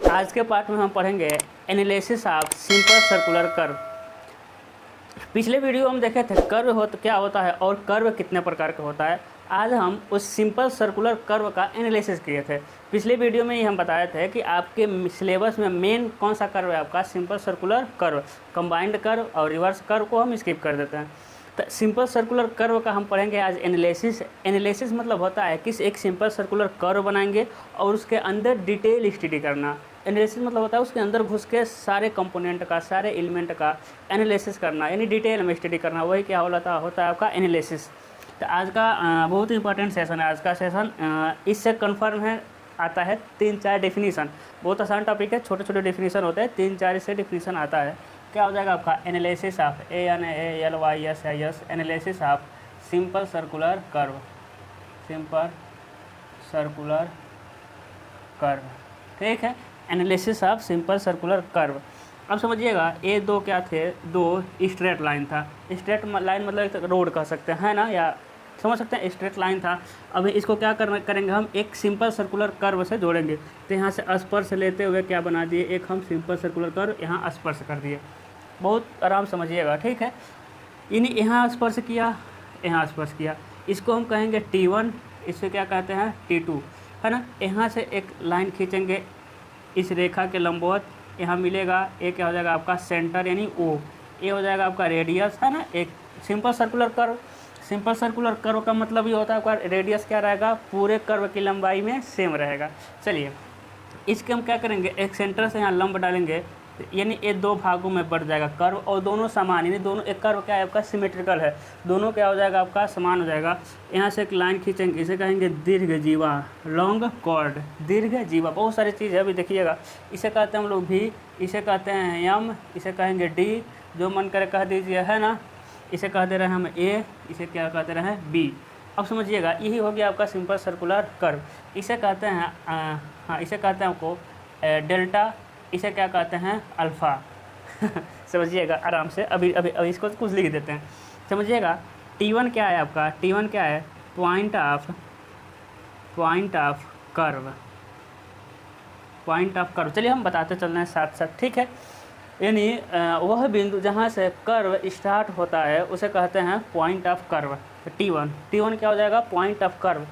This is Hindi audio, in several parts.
आज के पार्ट में हम पढ़ेंगे analysis of simple circular curve. पिछले वीडियो हम देखे थे कर्व क्या होता है और कर्व कितने प्रकार का होता है। आज हम उस सिंपल सर्कुलर कर्व का एनालिसिस किए थे। पिछले वीडियो में ही हम बताए थे कि आपके सिलेबस में मेन कौन सा कर्व है, आपका simple circular curve. Combined curve और रिवर्स कर्व को हम स्किप कर देते हैं। तो सिंपल सर्कुलर कर्व का हम पढ़ेंगे आज एनालिसिस। एनालिसिस मतलब होता है कि एक सिंपल सर्कुलर कर्व बनाएंगे और उसके अंदर डिटेल स्टडी करना। एनालिसिस मतलब होता है उसके अंदर घुस के सारे कंपोनेंट का, सारे एलिमेंट का एनालिसिस करना, यानी डिटेल में स्टडी करना। वही क्या होता है आपका एनालिसिस। तो आज का बहुत इंपॉर्टेंट सेशन है। आज का सेशन इससे कन्फर्म है आता है 3-4 डेफिनीसन। बहुत आसान टॉपिक है, छोटे छोटे डेफिनीसन होते हैं, 3-4 इससे डेफिनीसन आता है। क्या हो जाएगा आपका analysis of ANALYSIS analysis of simple circular curve. Simple circular curve, ठीक है। Analysis of simple circular curve. अब समझिएगा ये दो क्या थे, दो स्ट्रेट लाइन था। स्ट्रेट लाइन मतलब एक रोड कह सकते हैं, है ना, या समझ सकते हैं, स्ट्रेट लाइन था। अब इसको क्या करेंगे हम एक सिंपल सर्कुलर कर्व से जोड़ेंगे। तो यहाँ से स्पर्श लेते हुए क्या बना दिए, एक हम सिंपल सर्कुलर कर्व यहाँ स्पर्श कर दिए। बहुत आराम समझिएगा, ठीक है। यानी यहाँ स्पर्श किया, यहाँ स्पर्श किया, इसको हम कहेंगे T1, इससे क्या कहते हैं T2, है ना। यहाँ से एक लाइन खींचेंगे इस रेखा के लंबवत, यहाँ मिलेगा, एक क्या हो जाएगा आपका सेंटर यानी O, ये हो जाएगा आपका रेडियस, है ना। एक simple circular curve. Simple circular curve का मतलब ये होता है आपका रेडियस क्या रहेगा, पूरे कर्व की लंबाई में सेम रहेगा। चलिए इसके हम क्या करेंगे, एक सेंटर से यहाँ लंब डालेंगे, यानी ये दो भागों में बढ़ जाएगा कर्व, और दोनों समान, यानी दोनों एक कर्व क्या है आपका सिमेट्रिकल है, दोनों क्या हो जाएगा आपका समान हो जाएगा। यहाँ से एक लाइन खींचेंगे, इसे कहेंगे दीर्घ जीवा, लॉन्ग कॉर्ड, दीर्घ जीवा। बहुत सारी चीज़ है, अभी देखिएगा। इसे कहते हैं हम लोग भी, इसे कहते हैं M, इसे कहेंगे D, जो मन करे कह दीजिए, है ना। इसे कह दे रहे हैं हम A, इसे क्या कहते रहे हैं B। अब समझिएगा यही हो गया आपका सिंपल सर्कुलर कर्व। इसे कहते हैं हाँ, इसे कहते हैं आपको डेल्टा, इसे क्या कहते हैं अल्फ़ा। समझिएगा आराम से, अभी इसको कुछ लिख देते हैं, समझिएगा। T1 क्या है आपका, T1 क्या है, point of curve, point of curve. चलिए हम बताते चल रहे हैं साथ साथ, ठीक है। यानी वह बिंदु जहाँ से कर्व स्टार्ट होता है उसे कहते हैं पॉइंट ऑफ कर्व। T1 क्या हो जाएगा, पॉइंट ऑफ कर्व।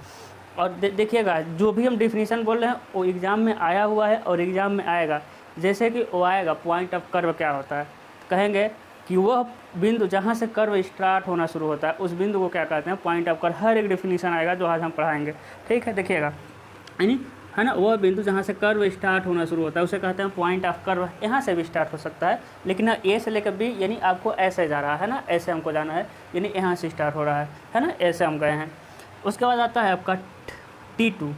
और देखिएगा जो भी हम डिफिनीसन बोल रहे हैं वो एग्ज़ाम में आया हुआ है और एग्ज़ाम में आएगा। जैसे कि वो आएगा पॉइंट ऑफ कर्व क्या होता है, कहेंगे कि वह बिंदु जहाँ से कर्व स्टार्ट होना शुरू होता है उस बिंदु को क्या कहते हैं पॉइंट ऑफ कर्व। हर एक डिफिनीसन आएगा जो आज हम पढ़ाएंगे, ठीक है। देखिएगा यानी, है ना, वह बिंदु जहाँ से कर्व स्टार्ट होना शुरू होता है उसे कहते हैं पॉइंट ऑफ कर्व। यहाँ से भी स्टार्ट हो सकता है, लेकिन A से लेकर B, यानी आपको ऐसे जा रहा है ना, ऐसे हमको जाना है, यानी यहाँ से स्टार्ट हो रहा है ना, ऐसे हम गए हैं। उसके बाद आता है आपका T2,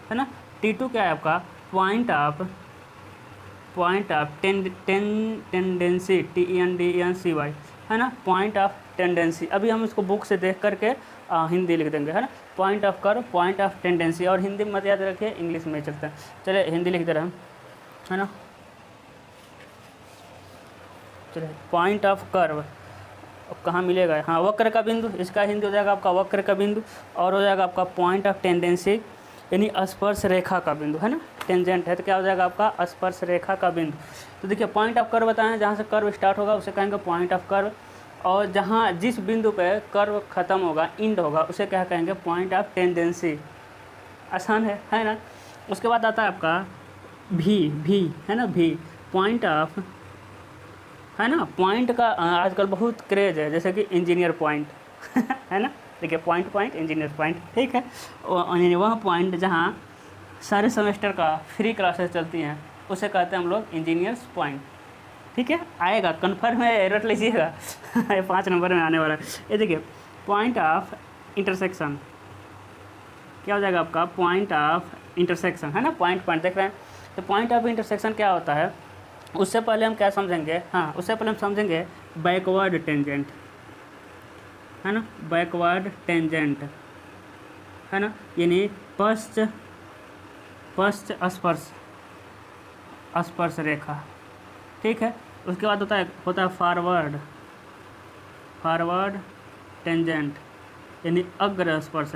है ना। T2 क्या है आपका पॉइंट ऑफ टेंडेंसी, TENDENCY, है ना, पॉइंट ऑफ टेंडेंसी। अभी हम इसको बुक से देख करके हिंदी लिख देंगे, है ना। Point of curve, point of tendency, और हिंदी मत याद रखिए, इंग्लिश में चलते हैं। चलिए हिंदी लिख दे रहे हैं, है ना। चलिए पॉइंट ऑफ कर्व कहाँ मिलेगा, हाँ, वक्र का बिंदु, इसका हिंदी हो जाएगा आपका वक्र का बिंदु, और हो जाएगा आपका पॉइंट ऑफ टेंडेंसी यानी स्पर्श रेखा का बिंदु, है ना। टेंजेंट है तो क्या हो जाएगा आपका स्पर्श रेखा का बिंदु। तो देखिए पॉइंट ऑफ कर्व बताएं, जहाँ से कर्व स्टार्ट होगा उसे कहेंगे पॉइंट ऑफ कर्व, और जहाँ जिस बिंदु पे कर्व ख़त्म होगा, इंड होगा, उसे क्या कहेंगे पॉइंट ऑफ टेंडेंसी। आसान है ना। उसके बाद आता है आपका भी, है ना, भी पॉइंट ऑफ, है ना। पॉइंट का आजकल बहुत क्रेज है, जैसे कि इंजीनियर पॉइंट है ना। देखिए पॉइंट इंजीनियर पॉइंट, ठीक है। वह पॉइंट जहाँ सारे सेमेस्टर का फ्री क्लासेस चलती हैं उसे कहते हैं हम लोग इंजीनियर्स पॉइंट, ठीक है। आएगा कन्फर्म है, रट लीजिएगा। 5 नंबर में आने वाला है। ये देखिए पॉइंट ऑफ इंटरसेक्शन क्या हो जाएगा आपका पॉइंट ऑफ इंटरसेक्शन, है ना। पॉइंट देख रहे हैं, तो पॉइंट ऑफ इंटरसेक्शन क्या होता है, उससे पहले हम क्या समझेंगे, हाँ, उससे पहले हम समझेंगे बैकवर्ड टेंजेंट, है ना, बैकवर्ड टेंजेंट, है ना, यानी पश्च स्पर्श रेखा, ठीक है। उसके बाद होता है फॉरवर्ड टेंजेंट, यानी अग्र स्पर्श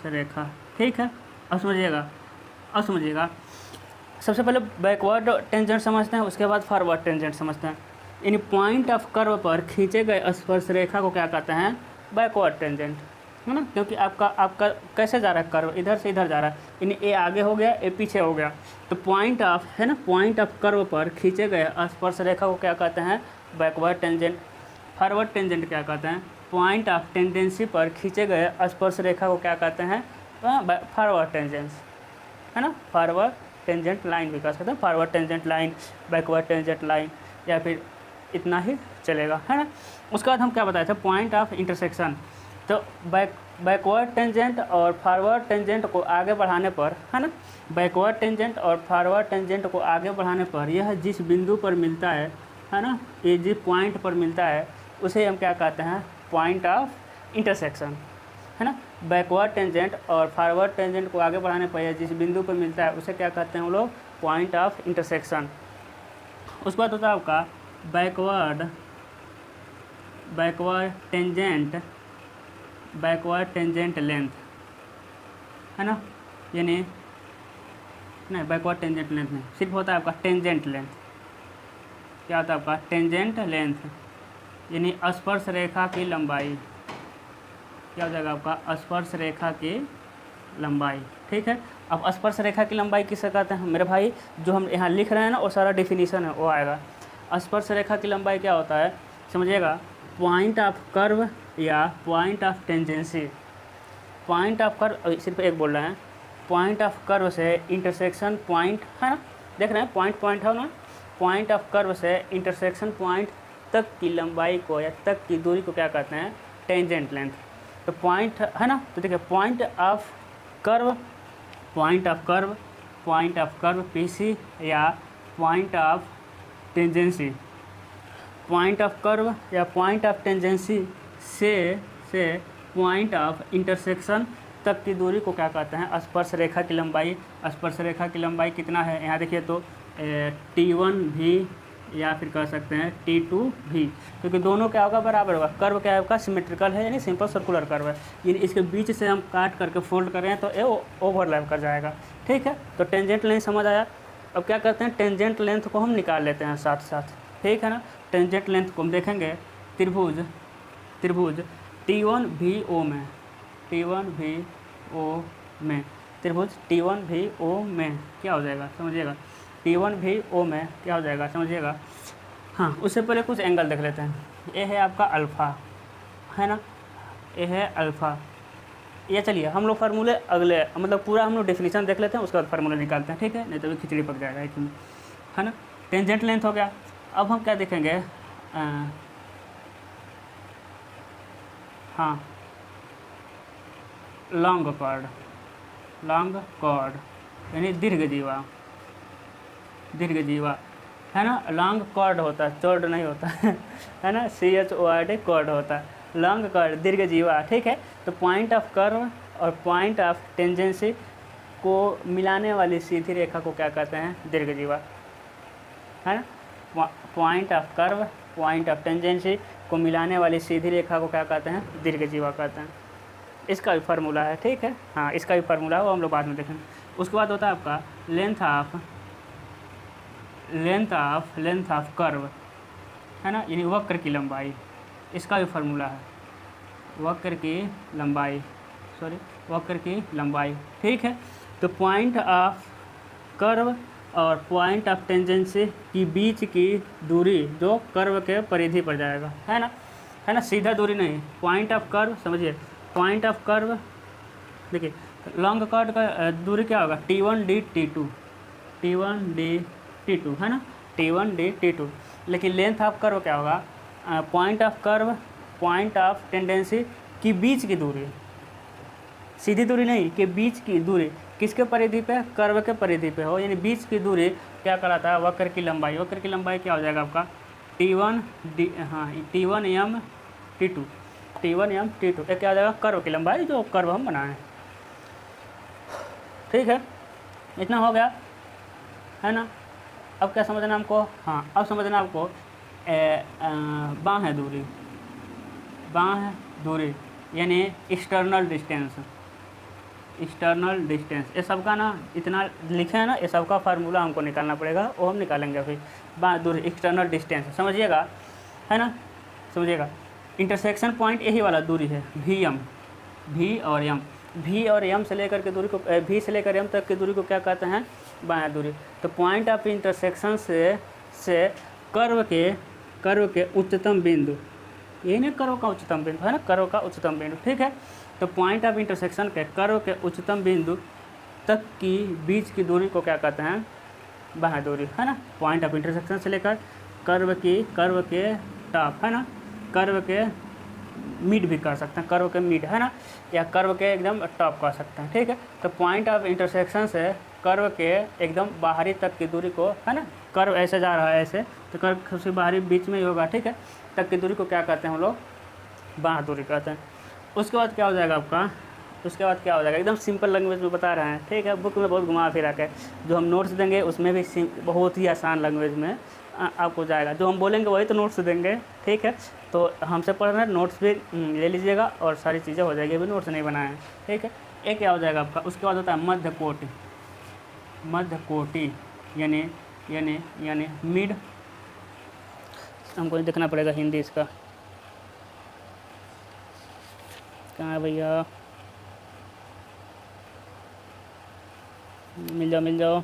रेखा, ठीक है। अब समझिएगा अब समझिएगा, सबसे पहले बैकवर्ड टेंजेंट समझते हैं, उसके बाद फॉरवर्ड टेंजेंट समझते हैं। यानी पॉइंट ऑफ कर्व पर खींचे गए स्पर्श रेखा को क्या कहते हैं? बैकवर्ड टेंजेंट, है ना, क्योंकि आपका कैसे जा रहा है कर्व, इधर से इधर जा रहा है, यानी ए आगे हो गया, ए पीछे हो गया, तो पॉइंट ऑफ, है ना, पॉइंट ऑफ कर्व पर खींचे गए स्पर्श रेखा को क्या कहते हैं? Backward tangent. फॉरवर्ड टेंजेंट क्या कहते हैं? पॉइंट ऑफ टेंडेंसी पर खींचे गए स्पर्श रेखा को क्या कहते हैं? फॉरवर्ड टेंजेंट, है ना, फॉरवर्ड टेंजेंट लाइन भी कह सकते हैं, forward tangent line, backward tangent line, या फिर इतना ही चलेगा, है ना। उसके बाद हम क्या बताए थे? Point of intersection. तो बैकवर्ड टेंजेंट और फॉरवर्ड टेंजेंट को आगे बढ़ाने पर, है ना, बैकवर्ड टेंजेंट और फॉरवर्ड टेंजेंट को आगे बढ़ाने पर यह जिस बिंदु पर मिलता है ना, ये जिस पॉइंट पर मिलता है उसे हम क्या कहते हैं? पॉइंट ऑफ इंटरसेक्शन, है ना। बैकवर्ड टेंजेंट और फॉरवर्ड टेंजेंट को आगे बढ़ाने पर यह जिस बिंदु पर मिलता है उसे क्या कहते हैं हम लोग? Point of intersection. उसके बाद होता है आपका बैकवर्ड टेंजेंट लेंथ, है ना, यानी नहीं, बैकवर्ड टेंजेंट लेंथ नहीं, सिर्फ होता है आपका टेंजेंट लेंथ। क्या होता है आपका? टेंजेंट लेंथ, यानी स्पर्श रेखा की लंबाई। क्या हो जाएगा आपका? स्पर्श रेखा की लंबाई, ठीक है। अब स्पर्श रेखा की लंबाई किसे कहते हैं मेरे भाई? जो हम यहाँ लिख रहे हैं ना, वो सारा डेफिनेशन है, वो आएगा। स्पर्श रेखा की लंबाई क्या होता है समझिएगा? पॉइंट ऑफ कर्व या point of tangency. Point of curve सिर्फ एक बोल रहे हैं, पॉइंट ऑफ कर्व से इंटरसेक्शन पॉइंट, है ना, देख रहे हैं पॉइंट है ना, पॉइंट ऑफ कर्व से इंटरसेक्शन पॉइंट तक की लंबाई को या तक की दूरी को क्या कहते हैं? Tangent length. तो पॉइंट, है ना, तो देखिए पॉइंट ऑफ कर्व पीसी या point of tangency. Point of curve या पॉइंट ऑफ टेंजेंसी से पॉइंट ऑफ इंटरसेक्शन तक की दूरी को क्या कहते हैं? स्पर्श रेखा की लंबाई। स्पर्श रेखा की लंबाई कितना है यहाँ देखिए, तो T1 भी या फिर कह सकते हैं T2 भी, क्योंकि दोनों क्या होगा? बराबर होगा। कर्व क्या है आपका? सिमेट्रिकल है, यानी सिंपल सर्कुलर कर्व है, यानी इसके बीच से हम काट करके फोल्ड करें तो ये ओवरलैप कर जाएगा, ठीक है। तो टेंजेंट लेंथ समझ आया। अब क्या करते हैं? टेंजेंट लेंथ को हम निकाल लेते हैं साथ साथ, ठीक है ना। टेंजेंट लेंथ को हम देखेंगे, त्रिभुज T1VO में, त्रिभुज T1VO में क्या हो जाएगा समझिएगा? T1VO में क्या हो जाएगा समझिएगा? हाँ, उससे पहले कुछ एंगल देख लेते हैं। ये है आपका अल्फ़ा, है ना, ये है अल्फ़ा। ये चलिए हम लोग फार्मूले अगले, मतलब पूरा हम लोग डेफिनेशन देख लेते हैं, उसके बाद फार्मूला निकालते हैं, ठीक है, नहीं तो खिचड़ी पक जाएगा एक में, है ना। टेंजेंट लेंथ हो गया। अब हम क्या देखेंगे? हाँ, लॉन्ग कॉर्ड यानी दीर्घजीवा, है ना। लॉन्ग कॉर्ड होता है, चौड़ नहीं होता है ना, CHORD कॉर्ड होता है, लॉन्ग कॉर्ड, दीर्घजीवा, ठीक है। तो पॉइंट ऑफ कर्व और पॉइंट ऑफ टेंजेंसी को मिलाने वाली सीधी रेखा को क्या कहते हैं? दीर्घजीवा, है ना। Point of curve, point of tangency को मिलाने वाली सीधी रेखा को क्या कहते हैं? दीर्घजीवा कहते हैं। इसका भी फार्मूला है, ठीक है, हाँ, इसका भी फार्मूला है, वो हम लोग बाद में देखेंगे। उसके बाद होता है आपका लेंथ ऑफ कर्व, है ना, यानी वक्र की लंबाई। इसका भी फार्मूला है, वक्र की लंबाई, ठीक है। तो पॉइंट ऑफ कर्व और पॉइंट ऑफ टेंजेंसी की बीच की दूरी जो कर्व के परिधि पर जाएगा, है ना, सीधा दूरी नहीं। पॉइंट ऑफ कर्व समझिए, पॉइंट ऑफ कर्व देखिए, लॉन्ग कॉर्ड का दूरी क्या होगा? T1D T2, है ना, T1D T2। लेकिन लेंथ ऑफ कर्व क्या होगा? Point of curve, point of tendency की बीच की दूरी, सीधी दूरी नहीं, के बीच की दूरी, किसके परिधि पे? कर्व के परिधि पे हो, यानी बीच की दूरी क्या कहलाता है? वक्र की लंबाई। वक्र की लंबाई क्या हो जाएगा आपका? T1M T2, ये क्या हो जाएगा? कर्व की लंबाई, जो कर्व हम बनाए, ठीक है। इतना हो गया, है ना। अब क्या समझना हमको? हाँ, अब समझना आपको बाह्य दूरी यानी एक्सटर्नल डिस्टेंस, एक्सटर्नल डिस्टेंस, ये सबका ना इतना लिखे हैं ना, ये सबका फार्मूला हमको निकालना पड़ेगा, वो हम निकालेंगे अभी। दूरी एक्सटर्नल डिस्टेंस समझिएगा, है ना, समझिएगा। इंटरसेक्शन पॉइंट यही वाला दूरी है वी एम, वी और एम, वी और एम से लेकर के दूरी को, वी से लेकर एम तक की दूरी को क्या कहते हैं, बायां दूरी। तो पॉइंट ऑफ इंटरसेक्शन से कर्व के उच्चतम बिंदु, यही ना कर्व का उच्चतम बिंदु है ना, कर्व का उच्चतम बिंदु, ठीक है। तो पॉइंट ऑफ इंटरसेक्शन के कर्व के उच्चतम बिंदु तक की बीच की दूरी को क्या कहते हैं, बाह्य दूरी, है ना। पॉइंट ऑफ इंटरसेक्शन से लेकर कर्व के टॉप, है ना, कर्व के मिड भी कर सकते हैं, कर्व के मिड, है ना, या कर्व के एकदम टॉप कर सकते हैं, ठीक है। तो पॉइंट ऑफ इंटरसेक्शन से कर्व के एकदम बाहरी तक की दूरी को, है ना, कर्व ऐसे जा रहा है ऐसे, तो कर्व सबसे बाहरी बीच में ही होगा, ठीक है, तक की दूरी को क्या कहते हैं हम लोग, बाह्य दूरी कहते हैं। उसके बाद क्या हो जाएगा आपका, उसके बाद क्या हो जाएगा, एकदम सिंपल लैंग्वेज में बता रहे हैं, ठीक है। बुक में बहुत घुमा फिरा के जो हम नोट्स देंगे उसमें भी बहुत ही आसान लैंग्वेज में आपको जाएगा, जो हम बोलेंगे वही तो नोट्स देंगे, ठीक है। तो हमसे पढ़ रहे हैं, नोट्स भी ले लीजिएगा और सारी चीज़ें हो जाएगी, अभी नोट्स नहीं बनाए हैं, ठीक है। एक क्या हो जाएगा आपका, उसके बाद होता है मध्य कोटि यानी मिड, हमको देखना पड़ेगा हिंदी इसका, कहाँ है भैया, मिल जाओ।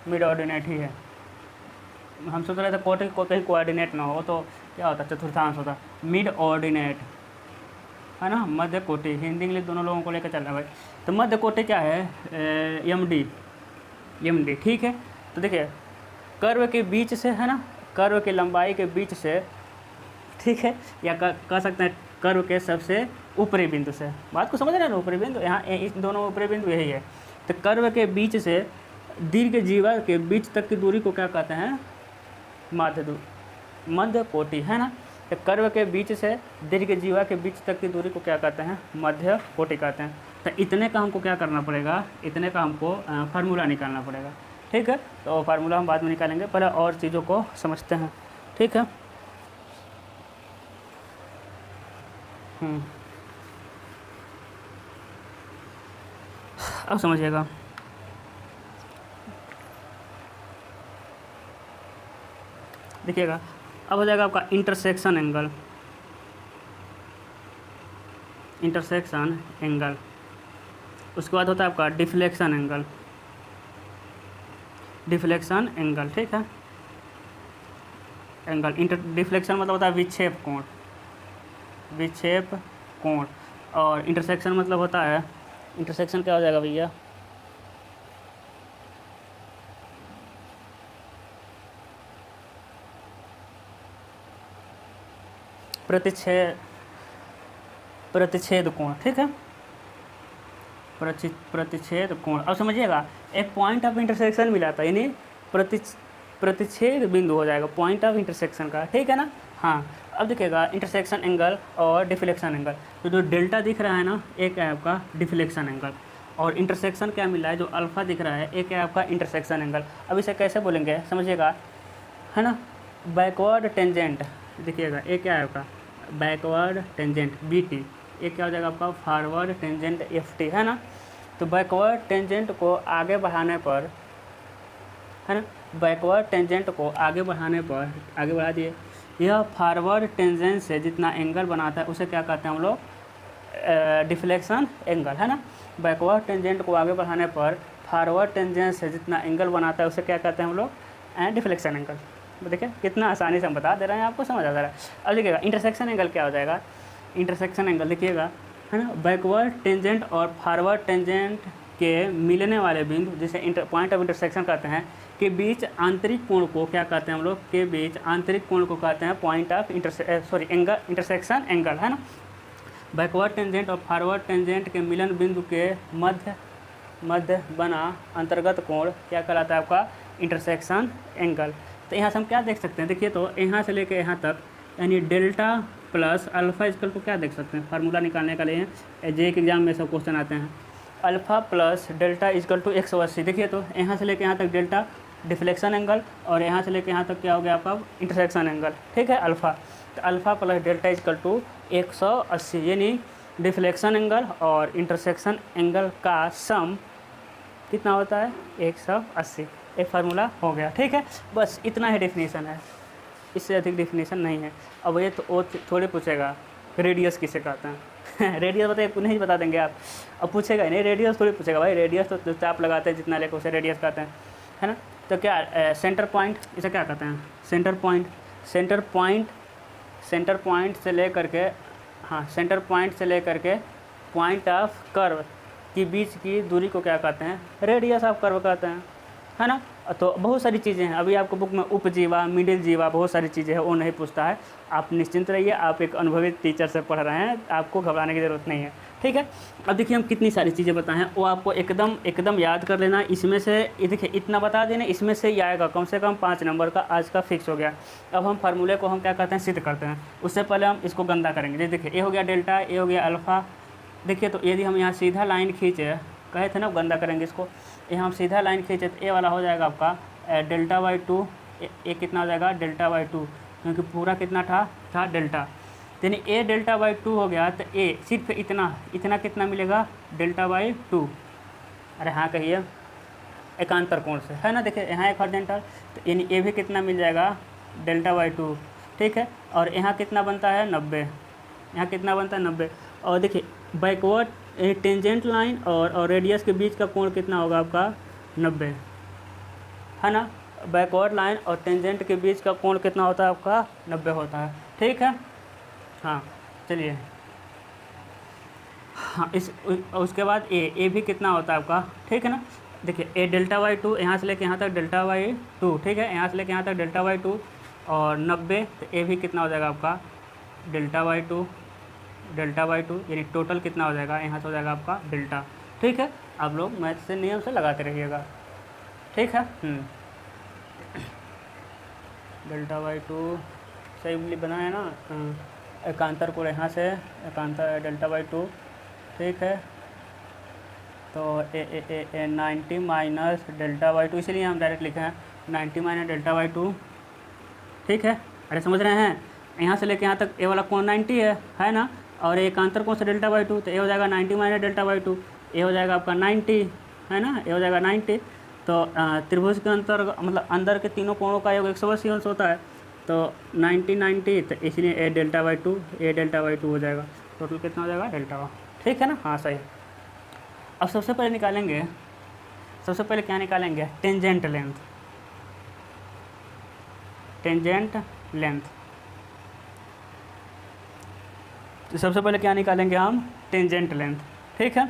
मिड ऑर्डिनेट ही है, हम सोच रहे थे कोटि को कहीं कोऑर्डिनेट ना हो, तो क्या होता, चतुर्थांश होता, मिड ऑर्डिनेट, है ना, मध्य कोटि, हिंदी इंग्लिश दोनों लोगों को लेकर चल रहा है भाई। तो मध्य कोटि क्या है, एम डी, ठीक है। तो देखिए कर्व के बीच से, है ना, कर्व की लंबाई के बीच से, ठीक है, या कह सकते हैं कर्व के सबसे ऊपरी बिंदु से, बात को समझ रहे हैं ना, ऊपरी बिंदु, यहाँ इस दोनों ऊपरी बिंदु यही है। तो कर्व के बीच से दीर्घ जीवा के बीच तक की दूरी को क्या कहते हैं, मध्य कोटि, है ना। तो कर्व के बीच से दीर्घ जीवा के बीच तक की दूरी को क्या कहते हैं, मध्य कोटि कहते हैं। तो इतने का हमको क्या करना पड़ेगा, इतने का हमको फार्मूला निकालना पड़ेगा, ठीक है। तो फार्मूला हम बाद में निकालेंगे, पहले और चीज़ों को समझते हैं, ठीक है। अब समझिएगा, देखिएगा, अब हो जाएगा आपका इंटरसेक्शन एंगल, उसके बाद होता है आपका डिफ्लेक्शन एंगल, ठीक है। डिफ्लेक्शन मतलब होता है विक्षेप कोण, और इंटरसेक्शन मतलब होता है, इंटरसेक्शन क्या हो जाएगा भैया, प्रतिच्छेद कोण, ठीक है, प्रतिच्छेद कोण। अब समझिएगा, एक पॉइंट ऑफ इंटरसेक्शन मिला था, यानी प्रतिच्छेद बिंदु हो जाएगा पॉइंट ऑफ इंटरसेक्शन का, ठीक है ना। हाँ, अब देखिएगा इंटरसेक्शन एंगल और डिफ्लेक्शन एंगल, तो जो डेल्टा दिख रहा है ना, एक है आपका डिफ्लेक्शन एंगल, और इंटरसेक्शन क्या मिला है, जो अल्फा दिख रहा है, एक है आपका इंटरसेक्शन एंगल। अब इसे कैसे बोलेंगे समझिएगा, है ना, बैकवर्ड टेंजेंट, देखिएगा एक क्या है आपका बैकवर्ड टेंजेंट BT, एक क्या हो जाएगा आपका फॉरवर्ड टेंजेंट FT, है ना। तो बैकवर्ड टेंजेंट को आगे बढ़ाने पर, है ना, बैकवर्ड टेंजेंट को आगे बढ़ा दिए, यह फॉरवर्ड टेंजेंट से जितना एंगल बनाता है उसे क्या कहते हैं हम लोग, डिफ्लेक्शन एंगल, है ना। बैकवर्ड टेंजेंट को आगे बढ़ाने पर फॉरवर्ड टेंजेंट से जितना एंगल बनाता है उसे क्या कहते हैं हम लोग, डिफ्लेक्शन एंगल। देखिए कितना आसानी से हम बता दे रहे हैं, आपको समझ आ जा रहा है। अब देखिएगा इंटरसेक्शन एंगल क्या हो जाएगा, इंटरसेक्शन एंगल देखिएगा, है ना, बैकवर्ड टेंजेंट और फॉरवर्ड टेंजेंट के मिलने वाले बिंदु जिसे पॉइंट ऑफ इंटरसेक्शन कहते हैं, के बीच आंतरिक कोण को क्या कहते हैं हम लोग, के बीच आंतरिक कोण को कहते हैं पॉइंट ऑफ इंटरसेक्शन एंगल, है ना। बैकवर्ड टेंजेंट और फॉरवर्ड टेंजेंट के मिलन बिंदु के मध्य बना अंतर्गत कोण क्या कहलाता है आपका, इंटरसेक्शन एंगल। तो यहाँ से हम क्या देख सकते हैं, देखिए तो यहाँ से लेकर यहाँ तक, यानी डेल्टा प्लस अल्फा इक्वल को क्या देख सकते हैं, फार्मूला निकालने के लिए जे के एग्जाम में सब क्वेश्चन आते हैं, alpha plus delta equal to 180। देखिए तो यहाँ से लेकर यहाँ तक डेल्टा डिफ्लेक्शन एंगल, और यहाँ से लेके यहाँ तक क्या हो गया आपका इंटरसेक्शन एंगल, ठीक है, अल्फ़ा। तो alpha plus delta equal to 180, यानी डिफ्लेक्शन एंगल और इंटरसेक्शन एंगल का सम कितना होता है 180। एक फार्मूला हो गया, ठीक है, बस इतना ही डेफिनेशन है, इससे अधिक डेफिनेशन नहीं है। अब ये तो वो थोड़े पूछेगा रेडियस किसे कहते हैं रेडियस बताइए, नहीं बता देंगे आप, अब पूछेगा ही नहीं, रेडियस थोड़ी पूछेगा भाई, रेडियस तो चाप लगाते हैं जितना लेकर उसे रेडियस कहते हैं, है ना। तो क्या सेंटर पॉइंट, इसे क्या कहते हैं सेंटर पॉइंट, सेंटर पॉइंट से लेकर के, हाँ, सेंटर पॉइंट से लेकर के पॉइंट ऑफ कर्व के बीच की दूरी को क्या कहते हैं, रेडियस ऑफ कर्व कहते हैं, है ना। तो बहुत सारी चीज़ें हैं, अभी आपको बुक में उपजीवा, मिडिल जीवा, बहुत सारी चीज़ें हैं, वो नहीं पूछता है। आप निश्चिंत रहिए, आप एक अनुभवी टीचर से पढ़ रहे हैं, आपको घबराने की ज़रूरत नहीं है, ठीक है। अब देखिए हम कितनी सारी चीज़ें बताएं हैं, वो आपको एकदम याद कर लेना। इसमें से ये देखिए इतना बता देना, इसमें से ही आएगा कम से कम 5 नंबर का, आज का फिक्स हो गया। अब हम फार्मूले को हम क्या कहते हैं, सिद्ध करते हैं। उससे पहले हम इसको गंदा करेंगे। जैसे देखिए ये हो गया डेल्टा, ये हो गया अल्फ़ा। देखिए तो यदि हम यहाँ सीधा लाइन खींचे, कहे थे ना गंदा करेंगे इसको, यहाँ हम सीधा लाइन खींचे तो ए वाला हो जाएगा आपका डेल्टा बाई 2, ए कितना हो जाएगा डेल्टा बाई 2, क्योंकि पूरा कितना था डेल्टा, यानी ए डेल्टा बाई 2 हो गया। तो ए सिर्फ इतना कितना मिलेगा डेल्टा बाई 2, अरे हाँ कहिए एकांतर कोण से, है ना। देखिए यहाँ एक हॉरिजॉन्टल, तो यानी ए भी कितना मिल जाएगा डेल्टा बाई 2, ठीक है। और यहाँ कितना बनता है 90, यहाँ कितना बनता है 90। और देखिए बैकवर्ड टेंजेंट लाइन और रेडियस के बीच का कोण कितना होगा आपका 90, है ना। बैकवर्ड लाइन और टेंजेंट के बीच का कोण कितना होता है आपका 90 होता है, ठीक है। हाँ चलिए, हाँ उसके बाद ए भी कितना होता है आपका, ठीक है ना। देखिए ए डेल्टा बाई 2, यहाँ से लेके यहाँ तक डेल्टा बाई 2, ठीक है, यहाँ से लेके यहाँ तक डेल्टा बाई 2 और 90, तो ए भी कितना हो जाएगा आपका डेल्टा बाई 2, यानी टोटल कितना हो जाएगा, यहाँ से हो जाएगा आपका डेल्टा, ठीक है। आप लोग मैथ से नियम से लगाते रहिएगा, ठीक है। डेल्टा बाई 2 सही बना है ना, एकांतर को यहाँ से एकांतर डेल्टा बाई 2, ठीक है। तो ए 90 माइनस डेल्टा बाई 2, इसलिए हम डायरेक्ट लिखे हैं 90 माइनस डेल्टा बाई 2, ठीक है। अरे समझ रहे हैं, यहाँ से लेके यहाँ तक ए वाला कोण 90 है ना, और एकांतर कोण से डेल्टा बाई 2, तो ए हो जाएगा 90 माइनस डेल्टा बाई 2, ए हो जाएगा आपका 90, है ना, ए हो जाएगा 90। तो त्रिभुज के अंतर मतलब अंदर के तीनों कोणों का योग 180 अंश होता है, तो 90, तो इसलिए ए डेल्टा बाई 2 हो जाएगा, टोटल कितना हो जाएगा डेल्टा, ठीक है ना। हाँ सही। अब सबसे पहले निकालेंगे, सबसे पहले क्या निकालेंगे, टेंजेंट लेंथ। तो सबसे पहले क्या निकालेंगे हम, टेंजेंट लेंथ, ठीक है,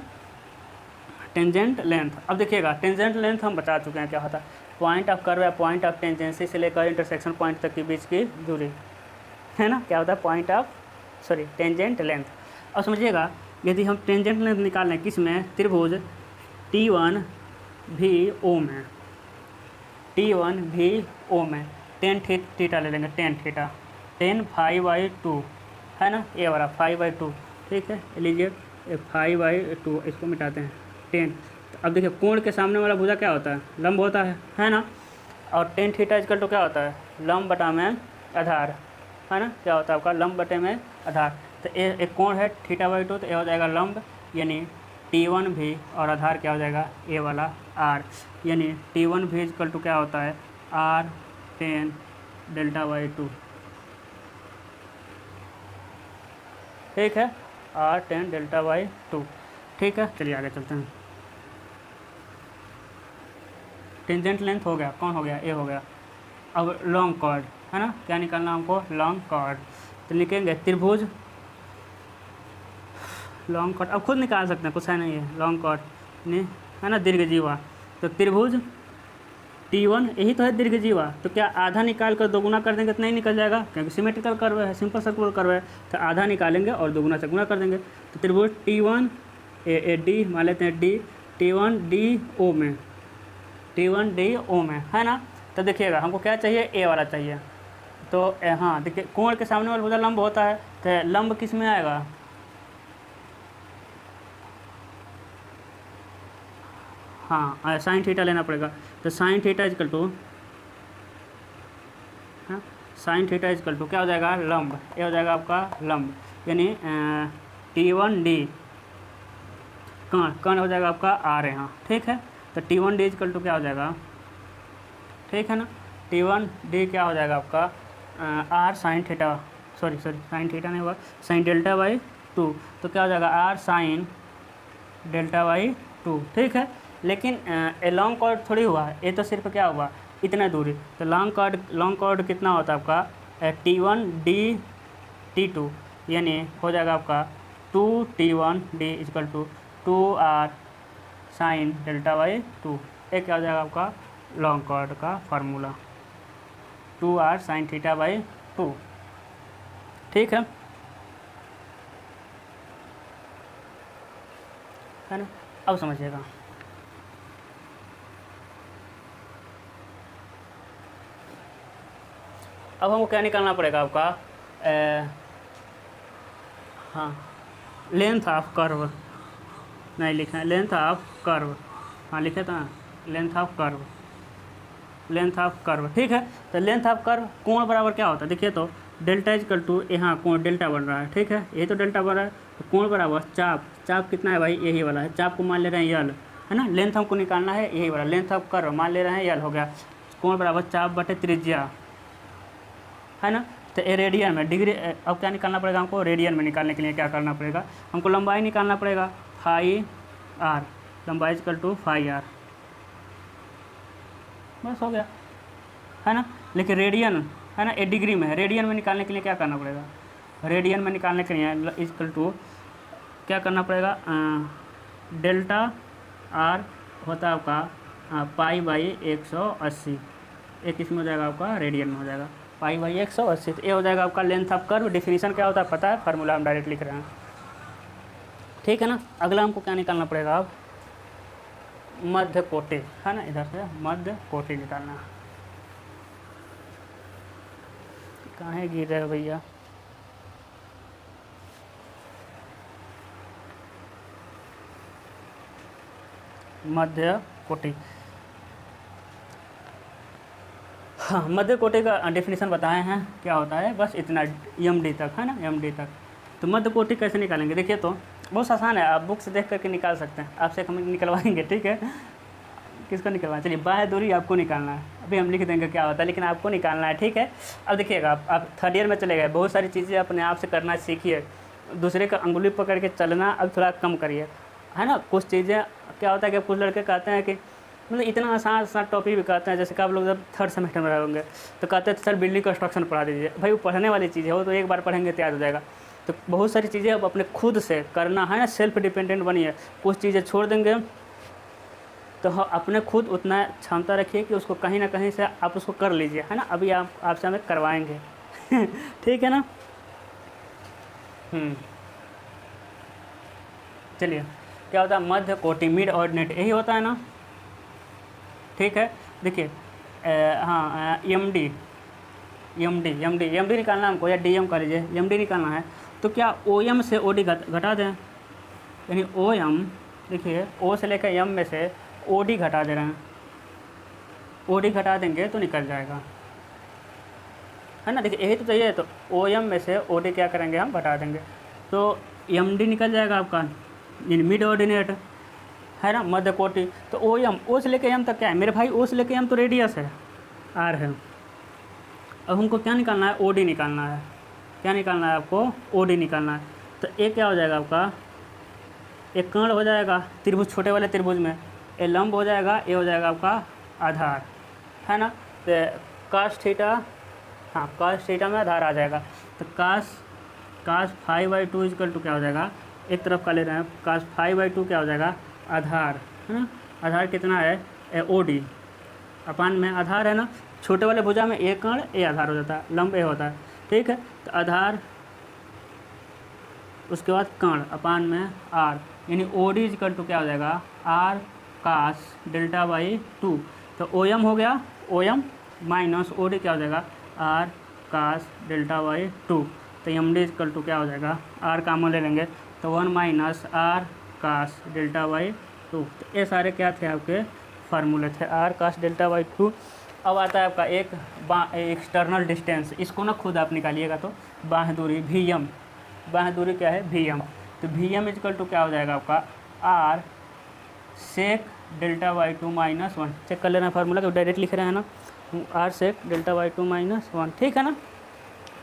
टेंजेंट लेंथ। अब देखिएगा टेंजेंट लेंथ हम बता चुके हैं क्या होता है, पॉइंट ऑफ कर्व या पॉइंट ऑफ टेंजेंसी से लेकर इंटरसेक्शन पॉइंट तक के बीच की दूरी, है ना, क्या होता है टेंजेंट लेंथ। अब समझिएगा, यदि हम टेंजेंट लेंथ निकालें किस में, त्रिभुज T1 भी O में, टेन थीटा ले लेंगे, टेन 5/2, है ना, ये वाला 5/2, ठीक है, लीजिए 5/2, इसको मिटाते हैं 10। तो अब देखिए कोण के सामने वाला भुजा क्या होता है, लंब होता है ना, और टेन थीटा इजकल तो क्या होता है, लंब बटा में आधार, है ना, क्या होता है आपका लंब बटे में आधार। तो एक कोण है θ/2, तो ये हो जाएगा लंब, यानी T1 भी, और आधार क्या हो जाएगा ए वाला R, यानी T1 भी इजकल टू क्या होता है R tan डेल्टा/2, ठीक है, R tan डेल्टा/2, ठीक है। चलिए आगे चलते हैं। टेंजेंट लेंथ हो गया, कौन हो गया, ए हो गया। अब लॉन्ग कॉर्ड, है ना, क्या निकालना हमको, लॉन्ग कॉर्ड। तो लिखेंगे त्रिभुज, लॉन्ग कॉर्ड अब खुद निकाल सकते हैं, कुछ है नहीं है, लॉन्ग कॉर्ड नहीं, है ना, दीर्घजीवा। तो त्रिभुज T1 यही तो है दीर्घजीवा, तो क्या आधा निकाल कर दोगुना कर देंगे तो नहीं निकल जाएगा, क्योंकि सिमेट्रिकल कर्व है, सिंपल सर्कुलर कर्व है, तो आधा निकालेंगे और दोगुना से गुना कर देंगे। तो त्रिभुज T1 डी मान लेते हैं डी, T1 DO में, है ना। तो देखिएगा हमको क्या चाहिए, ए वाला चाहिए। तो हाँ देखिए कोण के सामने वाला भुजा लंब होता है, तो लंब किस में आएगा, हाँ साइन थीटा लेना पड़ेगा। तो साइन थीटा इजकल टू, हाँ साइन थीटा इजकल टू क्या हो जाएगा, लंब, ये हो जाएगा आपका लंब, यानी T1D कण हो जाएगा आपका आर यहाँ, ठीक है। तो T1D इजकल टू क्या हो जाएगा, ठीक है ना, T1D क्या हो जाएगा आपका R sine theta, sorry sine theta नहीं होगा, साइन डेल्टा बाई 2, तो क्या हो जाएगा आर साइन डेल्टा बाई 2, ठीक है। लेकिन ए लॉन्ग कॉर्ड थोड़ी हुआ है, ये तो सिर्फ क्या हुआ, इतना दूरी। तो लॉन्ग कॉर्ड कितना होता है आपका T1D T2, यानी हो जाएगा आपका 2T1D equal to 2R sine delta by 2। एक क्या हो जाएगा आपका लॉन्ग कॉर्ड का formula, 2R sine theta by 2, ठीक है ना। अब समझिएगा, अब हमको क्या निकालना पड़ेगा आपका हाँ लेंथ ऑफ कर्व, नहीं लिखना है, लेंथ ऑफ कर्व, हाँ लिखे था length of curve, length of curve, ठीक है। तो लेंथ ऑफ कर्व कोण बराबर क्या होता है, देखिए तो डेल्टा इजकल टू, यहाँ कोण डेल्टा बन रहा है, ठीक है, यही तो डेल्टा बन रहा है। तो कोण बराबर चाप, चाप कितना है भाई, यही वाला है, चाप को मान ले रहे हैं यल, है ना। लेंथ हमको निकालना है यही वाला, लेंथ ऑफ कर्व मान ले रहे हैं यल, हो गया। कोण बराबर चाप बटे त्रिज्या, है ना। तो ये रेडियन में डिग्री, अब क्या निकालना पड़ेगा हमको, रेडियन में निकालने के लिए क्या करना पड़ेगा हमको, लंबाई निकालना पड़ेगा, फाई आर, लंबाई इजकल टू फाई आर, बस हो गया, है ना। लेकिन रेडियन है ना, ये डिग्री में है, रेडियन में निकालने के लिए क्या करना पड़ेगा, रेडियन में निकालने के लिए इजकल टू क्या करना पड़ेगा, डेल्टा आर होता है आपका पाई बाई 180, एक इसमें हो जाएगा आपका रेडियन में हो जाएगा पाई बाई 180। तो ये हो जाएगा आपका लेंथ ऑफ कर्व। डेफिनेशन क्या होता है पता है, फार्मूला हम डायरेक्ट लिख रहे हैं, ठीक है ना। अगला हमको क्या निकालना पड़ेगा, अब मध्य कोटि, है ना, इधर से मध्य कोटि निकालना। कहाँ गिर रहे हो भैया, मध्य कोटि, हाँ मध्य कोटि का डेफिनेशन बताए हैं, क्या होता है बस इतना, MD तक, है ना, MD तक। तो मध्य कोटि कैसे निकालेंगे, देखिए तो बहुत आसान है, आप बुक से देख करके निकाल सकते हैं, आपसे हम निकलवाएंगे, ठीक है। किसको निकलवाएं, चलिए बाह्य दूरी आपको निकालना है, अभी हम लिख देंगे क्या होता है, लेकिन आपको निकालना है, ठीक है। अब देखिएगा, आप थर्ड ईयर में चले गए, बहुत सारी चीज़ें अपने आप से करना सीखिए, दूसरे का अंगुली पकड़ के चलना अब थोड़ा कम करिए, है ना। कुछ चीज़ें क्या होता है कि कुछ लड़के कहते हैं कि मतलब इतना आसान टॉपिक भी कहते हैं, जैसे कि आप लोग जब थर्ड सेमेस्टर में रहेंगे तो कहते हैं सर बिल्डिंग कंस्ट्रक्शन पढ़ा दीजिए, भाई वो पढ़ने वाली चीज़ है, वो तो एक बार पढ़ेंगे तो याद हो जाएगा। तो बहुत सारी चीज़ें अब अपने खुद से करना है ना, सेल्फ डिपेंडेंट बनिए, कुछ चीज़ें छोड़ देंगे तो अपने खुद उतना क्षमता रखिए कि उसको कहीं ना कहीं से आप उसको कर लीजिए, है ना। अभी आपसे हमें करवाएंगे ठीक है ना। चलिए, क्या होता है मध्य कोटि, मिड ऑर्डिनेट, यही होता है ना, ठीक है। देखिए हाँ एमडी निकालना हमको, या डीएम कर लीजिए, एमडी निकालना है तो क्या ओएम से ओडी घटा दें, यानी ओएम, देखिए ओ से लेकर एम में से ओडी घटा दे रहे हैं, ओडी घटा देंगे तो निकल जाएगा, है ना। देखिए यही तो चाहिए, तो ओएम में से ओडी क्या करेंगे हम घटा देंगे, तो एमडी निकल जाएगा आपका, मिड ऑर्डिनेट, है ना, मध्य कोटि। तो ओ एम, ओ से लेके एम तक क्या है मेरे भाई, ओ से लेके एम तो रेडियस है, आर है। अब हमको क्या निकालना है, ओडी निकालना है, क्या निकालना है आपको, ओडी निकालना है। तो ए क्या हो जाएगा आपका, एक कर्ण हो जाएगा त्रिभुज, छोटे वाले त्रिभुज में ए लंब हो जाएगा, ए हो जाएगा आपका आधार, है ना। तो कास थीटा, हाँ कास थीटा में आधार आ जाएगा, तो कास 5/2 इजकल टू क्या हो जाएगा, एक तरफ का ले रहे हैं, कास 5/2 क्या हो जाएगा, आधार, है ना। आधार कितना है, ओडी, अपान में आधार है ना, छोटे वाले भुजा में एक कर्ण ए आधार हो जाता है, लंब ए होता है, ठीक है। तो आधार, उसके बाद कर्ण अपान में आर, यानी ओडी इजकल टू क्या हो जाएगा, आर कास डेल्टा बाई 2। तो ओ एम हो गया, ओ एम माइनस ओडी क्या हो जाएगा, आर कास डेल्टा बाई 2। तो एम डी इजकल टू क्या हो जाएगा, आर कामन ले लेंगे तो 1 - आर कास डेल्टा बाई 2। तो ये सारे क्या थे आपके फार्मूले थे, आर कास डेल्टा बाई 2। अब आता है आपका एक एक्सटर्नल डिस्टेंस, इसको ना खुद आप निकालिएगा तो बाह्य दूरी वी एम, बाह्य दूरी क्या है वी एम। तो वी एम इजकल टू क्या हो जाएगा आपका R sec delta by 2 minus 1। Check कर लेना फार्मूला को, डायरेक्ट लिख रहे हैं ना, R sec delta by 2 minus 1, ठीक है ना,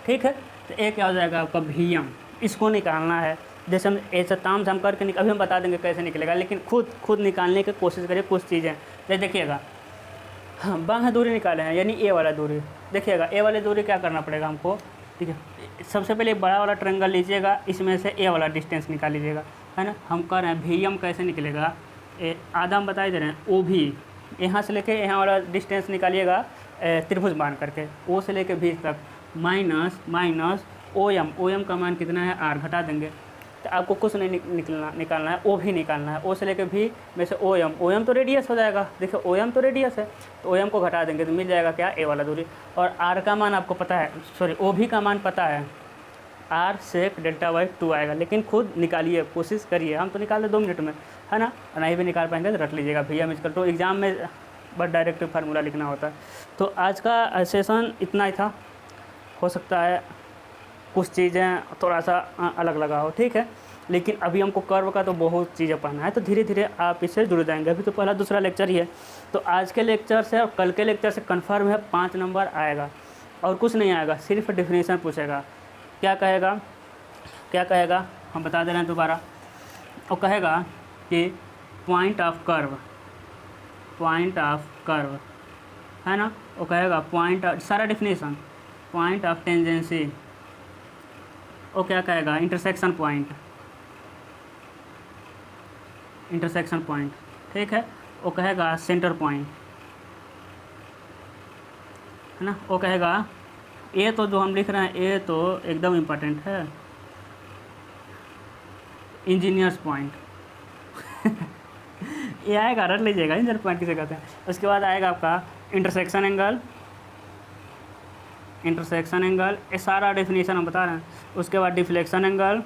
ठीक है। तो ये क्या हो जाएगा आपका वी एम, इसको निकालना है। जैसे हम ऐसा ताम झाम करके अभी हम बता देंगे कैसे निकलेगा, लेकिन खुद निकालने की कोशिश करिए कुछ चीज़ें। जैसे देखिएगा, हाँ बाह्य दूरी निकाले हैं यानी ए वाला दूरी। देखिएगा ए वाली दूरी क्या करना पड़ेगा हमको, ठीक है। सबसे पहले बड़ा वाला ट्रायंगल लीजिएगा, इसमें से ए वाला डिस्टेंस निकाल लीजिएगा, है ना। हम कह रहे हैं वी एम कैसे निकलेगा, आधा हम बता ही दे रहे हैं, ओ भी यहाँ से लेके यहाँ वाला डिस्टेंस निकालिएगा त्रिभुज मान करके, ओ से लेके भी तक माइनस ओ एम का मान कितना है आर, घटा देंगे तो आपको कुछ नहीं निकालना है, ओ भी निकालना है। ओ से लेके भी में से ओ एम तो रेडियस हो जाएगा, देखिए ओ एम तो रेडियस है, तो ओ एम को घटा देंगे तो मिल जाएगा क्या ए वाला दूरी। और आर का मान आपको पता है, सॉरी ओ भी का मान पता है, आर सेक डेल्टा बाई 2 आएगा। लेकिन खुद निकालिए, कोशिश करिए, हम तो निकाल दें 2 मिनट में, है ना। नहीं भी निकाल पाएंगे तो रट लीजिएगा V M equal to, exam में बस डायरेक्ट फार्मूला लिखना होता है। तो आज का सेशन इतना ही था, हो सकता है कुछ चीज़ें थोड़ा सा अलग लगा हो, ठीक है। लेकिन अभी हमको कर्व का तो बहुत चीज़ें पढ़ना है, तो धीरे धीरे आप इससे जुड़ जाएंगे। अभी तो पहला दूसरा लेक्चर ही है, तो आज के लेक्चर से और कल के लेक्चर से कन्फर्म है 5 नंबर आएगा और कुछ नहीं आएगा, सिर्फ डेफिनेशन पूछेगा। क्या कहेगा हम बता दे रहे हैं दोबारा। वो कहेगा कि पॉइंट ऑफ कर्व, है ना। वो कहेगा पॉइंट, सारा डेफिनेशन, पॉइंट ऑफ टेंजेंसी। वो क्या कहेगा इंटरसेक्शन पॉइंट, ठीक है। वो कहेगा सेंटर पॉइंट, है ना। वो कहेगा ये तो जो हम लिख रहे हैं ये तो एकदम इम्पोर्टेंट है, इंजीनियर्स पॉइंट ये आएगा, रट लीजिएगा इंजीनियर पॉइंट किसे कहते हैं। उसके बाद आएगा आपका इंटरसेक्शन एंगल, ये सारा डेफिनेशन हम बता रहे हैं। उसके बाद डिफ्लेक्शन एंगल,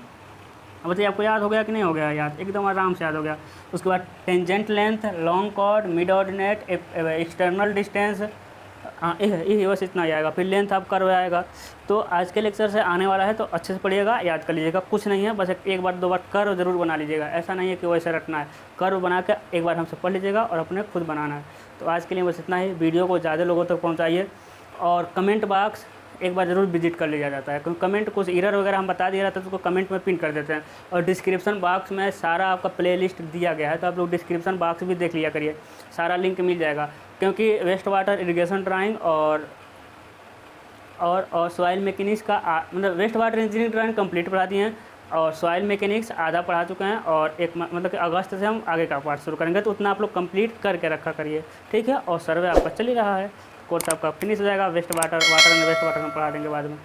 अब बताइए आपको याद हो गया कि नहीं हो गया, याद एकदम आराम से याद हो गया। उसके बाद tangent length, long chord, mid ordinate, external distance, ये बस इतना ही आएगा। फिर लेंथ आप कर्व आएगा। तो आज के लेक्चर से आने वाला है, तो अच्छे से पढ़िएगा, याद कर लीजिएगा, कुछ नहीं है, बस एक बार 2 बार कर्व जरूर बना लीजिएगा। ऐसा नहीं है कि वैसे रटना है, कर्व बना के एक बार हमसे पढ़ लीजिएगा और अपने खुद बनाना है। तो आज के लिए बस इतना ही, वीडियो को ज़्यादा लोगों तक पहुँचाइए और कमेंट बॉक्स एक बार ज़रूर विजिट कर लिया जाता है, क्योंकि कमेंट कुछ एरर वगैरह हम बता दिया रहता है तो उसको कमेंट में पिन कर देते हैं। और डिस्क्रिप्शन बॉक्स में सारा आपका प्लेलिस्ट दिया गया है, तो आप लोग डिस्क्रिप्शन बॉक्स भी देख लिया करिए, सारा लिंक मिल जाएगा। क्योंकि वेस्ट वाटर इरिगेशन ड्राइंग और सॉइल मैकेनिक्स का मतलब waste water engineering drawing complete पढ़ा दिए हैं और सॉइल मैकेनिक्स आधा पढ़ा चुके हैं, और एक मतलब कि अगस्त से हम आगे का पार्ट शुरू करेंगे, तो उतना आप लोग कंप्लीट करके रखा करिए, ठीक है। और सर्वे आपका चल ही रहा है, कोर्स आपका फिनिश हो जाएगा। वेस्ट वाटर में पढ़ा देंगे बाद में।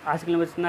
आज के लिए बस इतना।